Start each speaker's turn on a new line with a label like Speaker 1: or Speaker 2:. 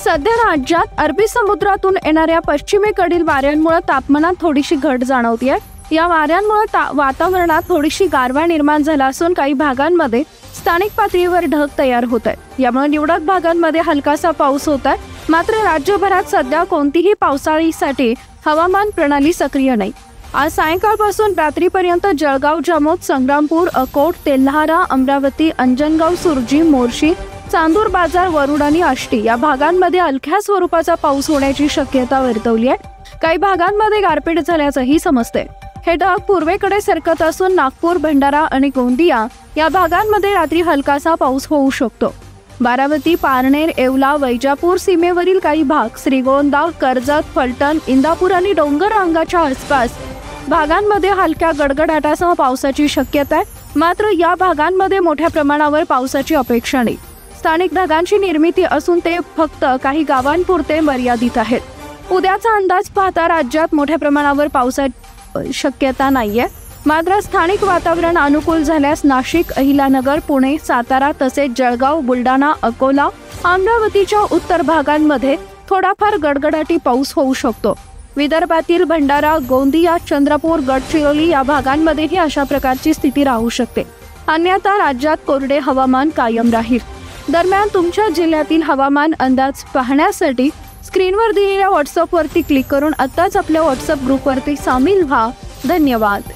Speaker 1: सध्या राज्यात अरबी समुद्रातून येणाऱ्या पश्चिमेकडील वाऱ्यांमुळे तापमानात थोडीशी घट जाणवतेय। या वाऱ्यांमुळे वातावरणात थोडीशी गारवा निर्माण झाला असून काही भागांमध्ये स्थानिक पातळीवर ढग तयार होत आहेत। यामुळे निवडक भागांमध्ये हलकासा पाऊस होत आहे। मात्र राज्यभरात सध्या कोणतीही पावसाळीसाठी हवामान प्रणाली सक्रिय नाही। आज सायंकाळपासून रात्रीपर्यंत जळगाव, जामोद, संग्रामपूर, अकोट, तेल्हारा, अमरावती, अंजनगाव, सुरजी, मोर्शी, चांदूर बाजार, वरुड आणि आष्टी या भागांमध्ये हलक्या स्वरूपाचा पाऊस होण्याची शक्यता वर्तवली आहे। काही भागांमध्ये गारपीट झाल्याचंही समजते। हे ढग पूर्वेकडे सरकत असून नागपूर, भंडारा आणि गोंदिया या भागांमध्ये रात्री हलकासा पाऊस होऊ शकतो। बारामती, पारनेर, येवला, वैजापूर सीमेवरील काही भाग, श्रीगोंदा, कर्जत, फलटण, इंदापूर आणि डोंगर रांगाच्या आसपास भागांमध्ये हलक्या गडगडाटासह पावसाची शक्यता आहे। मात्र या भागांमध्ये मोठ्या प्रमाणावर पावसाची अपेक्षा नाही। स्थानिक ढगांची निर्मिती असून ते फक्त काही गावांपुरते मर्यादित आहेत। उद्याचा अंदाज पाहता राज्यात मोठ्या प्रमाणावर पावसाची शक्यता नाहीये। मात्र स्थानिक वातावरण अनुकूल झाल्यास नाशिक, अहिलानगर, पुणे, सातारा तसेच जळगाव, बुलढाणा, अकोला, अमरावतीच्या उत्तर भागांमध्ये थोडाफार गडगडाटी पाऊस होऊ शकतो। विदर्भातील भंडारा, गोंदिया, चंद्रपूर, गडचिरोली या भागांमध्येही अशा प्रकारची स्थिती राहू शकते। अन्यथा राज्यात कोरडे हवामान कायम राहील। दरम्यान तुमच्या जिल्ह्यातील हवामान अंदाज पाहण्यासाठी स्क्रीनवर दिलेल्या व्हॉट्सअपवरती क्लिक करून आत्ताच आपल्या व्हॉट्सअप ग्रुपवरती सामील व्हा। धन्यवाद।